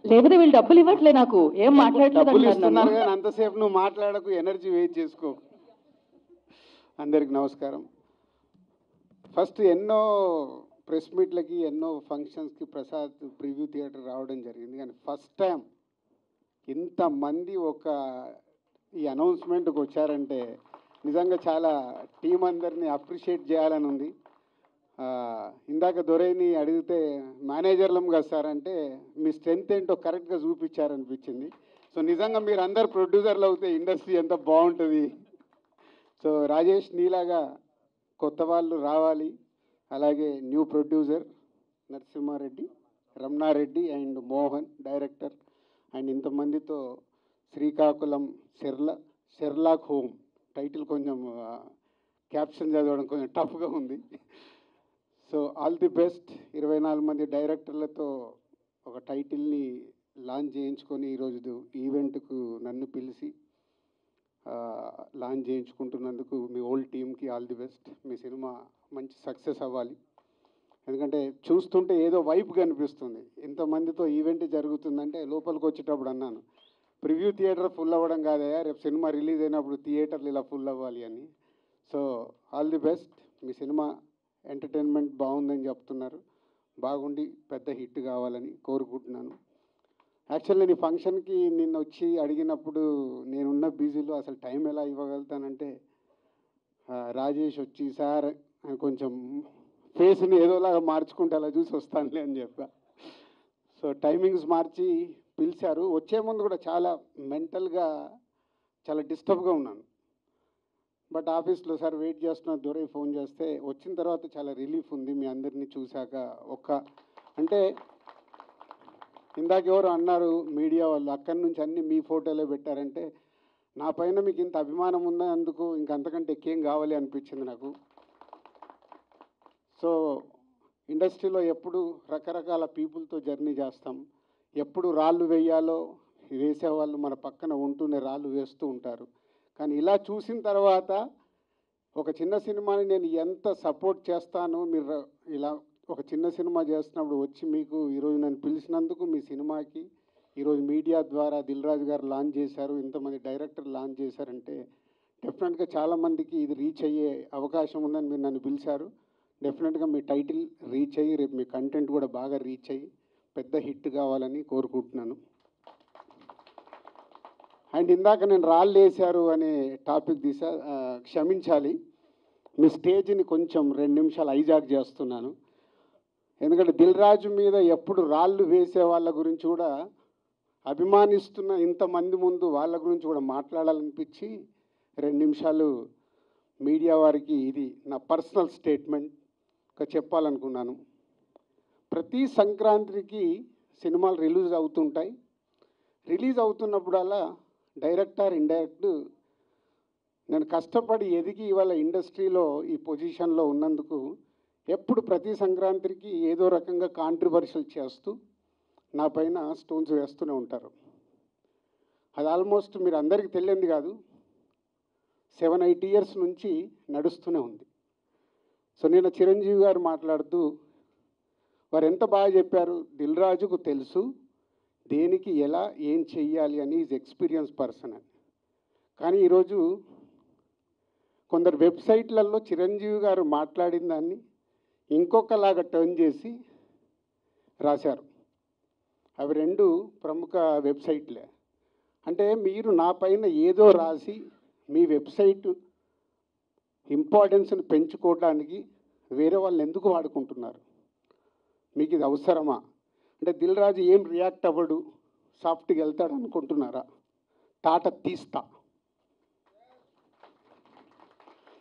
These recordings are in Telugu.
లేకపోతే వీళ్ళు డబ్బులు ఇవ్వట్లే నాకు, ఏం మాట్లాడలేదు డబ్బులు అంటున్నారు ఇస్తున్నారు నన్ను. కానీ అంతసేపు నువ్వు మాట్లాడకు, ఎనర్జీ వేస్ట్ చేసుకో. అందరికి నమస్కారం. ఫస్ట్ ఎన్నో ప్రెస్ మీట్లకి, ఎన్నో ఫంక్షన్స్కి ప్రసాద్ ప్రివ్యూ థియేటర్ రావడం జరిగింది. కానీ ఫస్ట్ టైం ఇంతమంది ఈ అనౌన్స్మెంట్కి వచ్చారంటే నిజంగా చాలా టీం అందరినీ అప్రిషియేట్ చేయాలని ఉంది. ఇందాక దొరైని అడిగితే మేనేజర్లం కదా సార్ అంటే మీ స్ట్రెంత్ ఏంటో కరెక్ట్గా చూపించారనిపించింది. సో నిజంగా మీరు అందరు ప్రొడ్యూసర్లు అవుతే ఇండస్ట్రీ ఎంత బాగుంటుంది. సో రాజేష్ నీలాగా కొత్త వాళ్ళు రావాలి, అలాగే new producer Narasimha Reddy, Ramana Reddy and Mohan director and ఇంతమందితో శ్రీకాకుళం షెర్లాక్ హోమ్ టైటిల్ కొంచెం క్యాప్షన్ చదవడం కొంచెం టఫ్గా ఉంది. So all the best. 24 మంది డైరెక్టర్లతో ఒక టైటిల్ని లాంచ్ చేయించుకొని ఈరోజు ఈవెంట్కు నన్ను పిలిచి లాంచ్ చేయించుకుంటున్నందుకు మీ ఓల్డ్ టీమ్కి all the best. Me cinema మంచి సక్సెస్ అవ్వాలి. ఎందుకంటే చూస్తుంటే ఏదో వైపు కనిపిస్తుంది. ఇంతమందితో ఈవెంట్ జరుగుతుందంటే లోపలికి వచ్చేటప్పుడు అన్నాను, ప్రివ్యూ థియేటర్ ఫుల్ అవ్వడం కాదయా, రేపు సినిమా రిలీజ్ అయినప్పుడు థియేటర్లు ఇలా ఫుల్ అవ్వాలి అని. So all the best. Me cinema entertainment బాగుందని చెప్తున్నారు, బాగుండి పెద్ద హిట్ కావాలని కోరుకుంటున్నాను. యాక్చువల్ నేను ఈ ఫంక్షన్కి నిన్న వచ్చి అడిగినప్పుడు నేనున్న బిజీలో అసలు టైం ఎలా ఇవ్వగలుగుతానంటే రాజేష్ వచ్చి సార్ కొంచెం ఫేస్ని ఏదోలాగా మార్చుకుంటే అలా చూసి వస్తానులే అని చెప్పా. సో టైమింగ్స్ మార్చి పిలిచారు. వచ్చే ముందు కూడా చాలా మెంటల్గా చాలా డిస్టర్బ్గా ఉన్నాను. బట్ ఆఫీస్లో సార్ వెయిట్ చేస్తున్న దొరై ఫోన్ చేస్తే వచ్చిన తర్వాత చాలా రిలీఫ్ ఉంది. మీ అందరినీ చూశాక అంటే ఇందాక ఎవరు అన్నారు మీడియా వాళ్ళు అక్కడి నుంచి అన్నీ మీ ఫోటోలే పెట్టారంటే నా పైన మీకు ఇంత అభిమానం ఉన్నందుకు ఇంకంతకంటే ఎక్కేం కావాలి అనిపించింది నాకు. సో ఇండస్ట్రీలో ఎప్పుడు రకరకాల పీపుల్తో జర్నీ చేస్తాం. ఎప్పుడు రాళ్ళు వేయాలో వేసేవాళ్ళు మన పక్కన ఉంటూనే రాళ్ళు వేస్తూ ఉంటారు. కానీ ఇలా చూసిన తర్వాత ఒక చిన్న సినిమాని నేను ఎంత సపోర్ట్ చేస్తాను, మీరు ఇలా ఒక చిన్న సినిమా చేస్తున్నప్పుడు వచ్చి మీకు ఈరోజు నన్ను పిలిచినందుకు మీ సినిమాకి ఈరోజు మీడియా ద్వారా దిల్ రాజు గారు లాంచ్ చేశారు, ఇంతమంది డైరెక్టర్ లాంచ్ చేశారంటే డెఫినెట్గా చాలామందికి ఇది రీచ్ అయ్యే అవకాశం ఉందని మీరు నన్ను పిలిచారు. డెఫినెట్గా మీ టైటిల్ రీచ్ అయ్యి రేపు మీ కంటెంట్ కూడా బాగా రీచ్ అయ్యి పెద్ద హిట్ కావాలని కోరుకుంటున్నాను. అండ్ ఇందాక నేను రాళ్ళు వేశారు అనే టాపిక్ క్షమించాలి, మీ స్టేజ్ని కొంచెం 2 నిమిషాలు హైజాక్ చేస్తున్నాను. ఎందుకంటే దిల్ రాజు మీద ఎప్పుడు రాళ్ళు వేసే వాళ్ళ గురించి కూడా అభిమానిస్తున్న ఇంతమంది ముందు వాళ్ళ గురించి కూడా మాట్లాడాలనిపించి 2 నిమిషాలు మీడియా వారికి ఇది నా పర్సనల్ స్టేట్మెంట్గా చెప్పాలనుకున్నాను. ప్రతి సంక్రాంతికి సినిమాలు రిలీజ్ అవుతుంటాయి. రిలీజ్ అవుతున్నప్పుడల్లా డైరెక్టర్ ఇండైరెక్ట్ నేను కష్టపడి ఎదిగి ఇవాళ ఇండస్ట్రీలో ఈ పొజిషన్లో ఉన్నందుకు ఎప్పుడు ప్రతి సంక్రాంతికి ఏదో రకంగా కాంట్రవర్షియల్ చేస్తూ నా పైన స్టోన్స్ వేస్తూనే ఉంటారు. అది ఆల్మోస్ట్ మీరు అందరికీ తెలియంది కాదు, 7-8 ఇయర్స్ నుంచి నడుస్తూనే ఉంది. సో నేను చిరంజీవి గారు మాట్లాడుతూ వారు ఎంత బాగా చెప్పారు, దిల్ రాజుకు తెలుసు దేనికి ఎలా ఏం చెయ్యాలి అని, ఈజ్ ఎక్స్పీరియన్స్ పర్సన్ అని. కానీ ఈరోజు కొందరు వెబ్సైట్లలో చిరంజీవి గారు మాట్లాడిన దాన్ని ఇంకొకలాగా టర్న్ చేసి రాశారు. అవి 2 ప్రముఖ వెబ్సైట్లే. అంటే మీరు నా పైన ఏదో రాసి మీ వెబ్సైట్ ఇంపార్టెన్స్ని పెంచుకోవడానికి వేరే వాళ్ళని ఎందుకు వాడుకుంటున్నారు? మీకు ఇది అవసరమా? అంటే దిల్ రాజు ఏం రియాక్ట్ అవ్వడు, సాఫ్ట్గా వెళ్తాడు అనుకుంటున్నారా? తాట తీస్తా.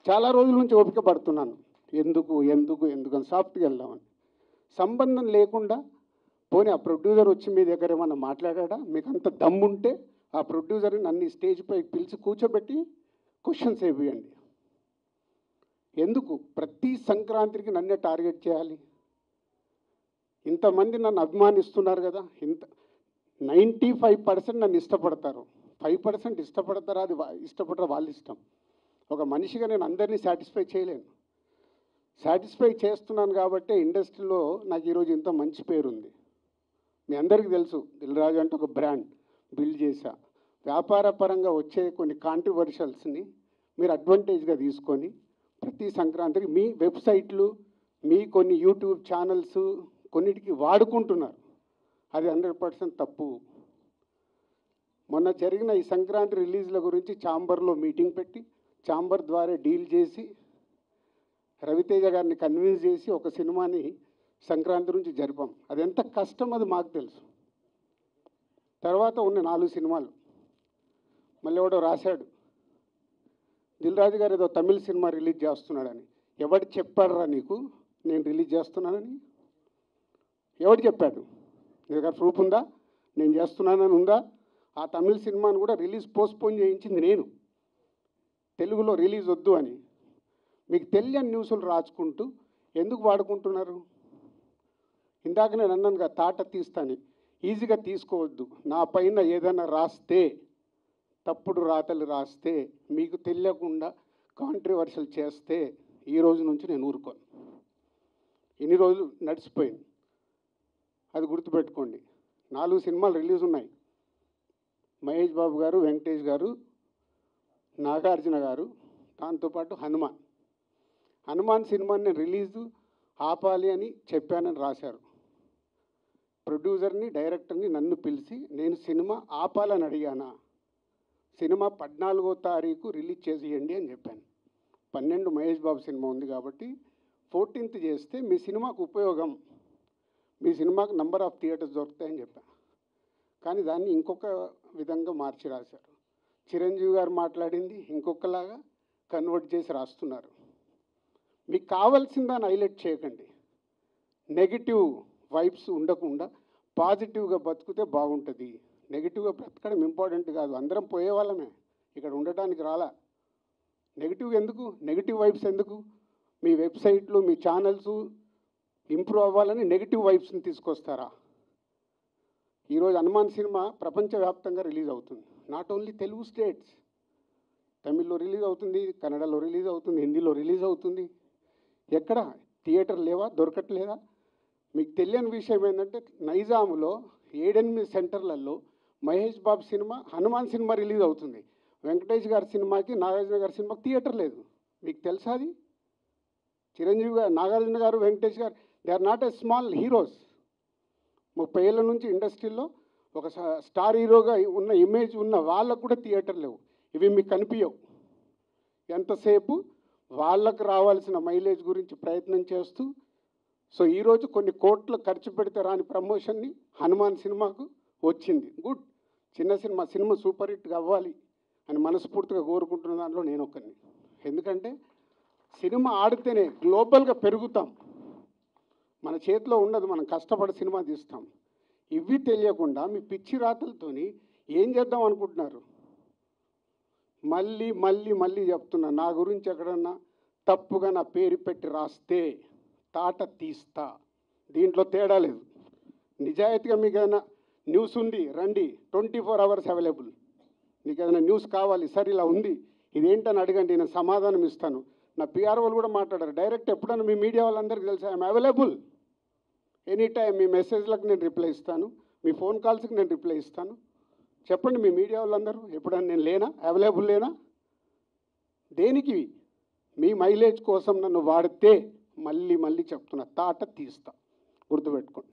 చాలా రోజుల నుంచి ఓపిక పడుతున్నాను, ఎందుకు అని సాఫ్ట్గా వెళ్దామని. సంబంధం లేకుండా పోనీ ఆ ప్రొడ్యూసర్ వచ్చి మీ దగ్గర ఏమన్నా మాట్లాడా? మీకు అంత దమ్ముంటే ఆ ప్రొడ్యూసర్ని నన్ను స్టేజ్పై పిలిచి కూర్చోబెట్టి క్వశ్చన్స్ వేయండి. ఎందుకు ప్రతి సంక్రాంతికి నన్నే టార్గెట్ చేయాలి? ఇంతమంది నన్ను అభిమానిస్తున్నారు కదా, 95% నన్ను ఇష్టపడతారు, 5% ఇష్టపడతారా? అది ఇష్టపడరా వాళ్ళ ఇష్టం. ఒక మనిషిగా నేను అందరినీ సాటిస్ఫై చేయలేను. సాటిస్ఫై చేస్తున్నాను కాబట్టి ఇండస్ట్రీలో నాకు ఈరోజు ఇంత మంచి పేరుంది. మీ అందరికీ తెలుసు దిల్ రాజు అంటే ఒక బ్రాండ్ బిల్డ్ చేశా. వ్యాపార పరంగా వచ్చే కొన్ని కాంట్రవర్షియల్స్ని మీరు అడ్వాంటేజ్గా తీసుకొని ప్రతి సంక్రాంతికి మీ వెబ్సైట్లు, మీ కొన్ని యూట్యూబ్ ఛానల్స్ కొన్నిటికి వాడుకుంటున్నారు. అది 100% తప్పు. మొన్న జరిగిన ఈ సంక్రాంతి రిలీజ్ల గురించి ఛాంబర్లో మీటింగ్ పెట్టి ఛాంబర్ ద్వారా డీల్ చేసి రవితేజ గారిని కన్విన్స్ చేసి ఒక సినిమాని సంక్రాంతి నుంచి జరిపాం. అది ఎంత కష్టం అది మాకు తెలుసు. తర్వాత ఉన్న 4 సినిమాలు మళ్ళీ ఎవడో రాశాడు దిల్ రాజు గారు ఏదో తమిళ సినిమా రిలీజ్ చేస్తున్నాడని. ఎవడు చెప్పాడురా నీకు నేను రిలీజ్ చేస్తున్నానని? ఎవడు చెప్పాడు? నీ దగ్గర ప్రూఫ్ ఉందా? నేను చేస్తున్నానని ఉందా? ఆ తమిళ సినిమాను కూడా రిలీజ్ పోస్ట్పోన్ చేయించింది నేను, తెలుగులో రిలీజ్ వద్దు అని. మీకు తెలియని న్యూస్లు రాసుకుంటూ ఎందుకు వాడుకుంటున్నారు? ఇందాక నేను అన్నానుగా తాట తీస్తాను, ఈజీగా తీసుకోవద్దు. నా పైన ఏదైనా రాస్తే, తప్పుడు రాతలు రాస్తే, మీకు తెలియకుండా కాంట్రవర్షియల్ చేస్తే ఈ రోజు నుంచి నేను ఊరుకోను. ఇన్ని రోజులు నడిచిపోయింది, అది గుర్తుపెట్టుకోండి. 4 సినిమాలు రిలీజ్ ఉన్నాయి. మహేష్ బాబు గారు, వెంకటేష్ గారు, నాగార్జున గారు, దాంతోపాటు హనుమాన్ సినిమాని నేను రిలీజు ఆపాలి అని చెప్పానని రాశారు. ప్రొడ్యూసర్ని, డైరెక్టర్ని నన్ను పిలిచి నేను సినిమా ఆపాలని అడిగానా? సినిమా 14వ తారీఖు రిలీజ్ చేసేయండి అని చెప్పాను. 12 మహేష్ బాబు సినిమా ఉంది కాబట్టి 14th చేస్తే మీ సినిమాకు ఉపయోగం, మీ సినిమాకు నంబర్ ఆఫ్ థియేటర్స్ దొరుకుతాయని చెప్పాను. కానీ దాన్ని ఇంకొక విధంగా మార్చి రాశారు. చిరంజీవి గారు మాట్లాడింది ఇంకొకలాగా కన్వర్ట్ చేసి రాస్తున్నారు. మీకు కావాల్సిందాన్ని హైలైట్ చేయకండి. నెగిటివ్ వైబ్స్ ఉండకుండా పాజిటివ్గా బతికితే బాగుంటుంది. నెగిటివ్గా బ్రతకడం ఇంపార్టెంట్ కాదు. అందరం పోయే వాళ్ళమే, ఇక్కడ ఉండటానికి రాలా. నెగిటివ్ ఎందుకు? నెగిటివ్ వైబ్స్ ఎందుకు? మీ వెబ్సైట్లు, మీ ఛానల్స్ ఇంప్రూవ్ అవ్వాలని నెగిటివ్ వైబ్స్ని తీసుకొస్తారా? ఈరోజు హనుమాన్ సినిమా ప్రపంచవ్యాప్తంగా రిలీజ్ అవుతుంది. నాట్ ఓన్లీ తెలుగు స్టేట్స్, తమిళ్లో రిలీజ్ అవుతుంది, కన్నడలో రిలీజ్ అవుతుంది, హిందీలో రిలీజ్ అవుతుంది. ఎక్కడ థియేటర్ లేవా? దొరకట్లేదా? మీకు తెలియని విషయం ఏంటంటే నైజాములో 7-8 సెంటర్లలో Mahesh Babu cinema, Hanuman cinema release అవుతుంది. వెంకటేష్ గారి సినిమాకి, నాగార్జున గారి సినిమాకి థియేటర్ లేదు. మీకు తెలుసా అది? చిరంజీవి గారు, Nagarjuna garu, Venkatesh garu, they are not a small heroes. 30 ఏళ్ళ నుంచి ఇండస్ట్రీలో ఒక స్టార్ హీరోగా ఉన్న ఇమేజ్ ఉన్న వాళ్ళకు కూడా థియేటర్ లేవు. ఇవి మీకు కనిపించవు. ఎంతసేపు వాళ్ళకు రావాల్సిన మైలేజ్ గురించి ప్రయత్నం చేస్తూ, సో ఈరోజు కొన్ని కోట్లు ఖర్చు పెడితే రాని ప్రమోషన్ని హనుమాన్ సినిమాకు వచ్చింది. గుడ్, చిన్న సినిమా సూపర్ హిట్గా అవ్వాలి అని మనస్ఫూర్తిగా కోరుకుంటున్న దాంట్లో నేను ఒకరిని. ఎందుకంటే సినిమా ఆడితేనే గ్లోబల్గా పెరుగుతాం. మన చేతిలో ఉండదు, మనం కష్టపడి సినిమా తీస్తాం. ఇవి తెలియకుండా మీ పిచ్చి రాతలతోని ఏం చేద్దాం అనుకుంటున్నారు? మళ్ళీ మళ్ళీ మళ్ళీ చెప్తున్నా, నా గురించి ఎక్కడన్నా తప్పుగా నా పేరు పెట్టి రాస్తే తాట తీస్తా. దీంట్లో తేడా లేదు. నిజాయితీగా మీకు ఏదైనా న్యూస్ ఉంది రండి, 24 hours అవైలబుల్. మీకు ఏదైనా న్యూస్ కావాలి, సార్ ఇలా ఉంది, ఇదేంటని అడగండి, నేను సమాధానం ఇస్తాను. నా పిఆర్ వాళ్ళు కూడా మాట్లాడారు డైరెక్ట్. ఎప్పుడైనా మీ మీడియా వాళ్ళందరికీ తెలుసు ఐఎమ్ అవైలబుల్ ఎనీ టైం. మీ మెసేజ్లకు నేను రిప్లై ఇస్తాను, మీ ఫోన్ కాల్స్కి నేను రిప్లై ఇస్తాను. చెప్పండి మీ మీడియా వాళ్ళందరూ, ఎప్పుడైనా నేను లేనా, అవైలబుల్ లేనా? దేనికి? మీ మైలేజ్ కోసం నన్ను వాడితే మళ్ళీ మళ్ళీ చెప్తున్నా, తాట తీస్తా. గుర్తుపెట్టుకోండి.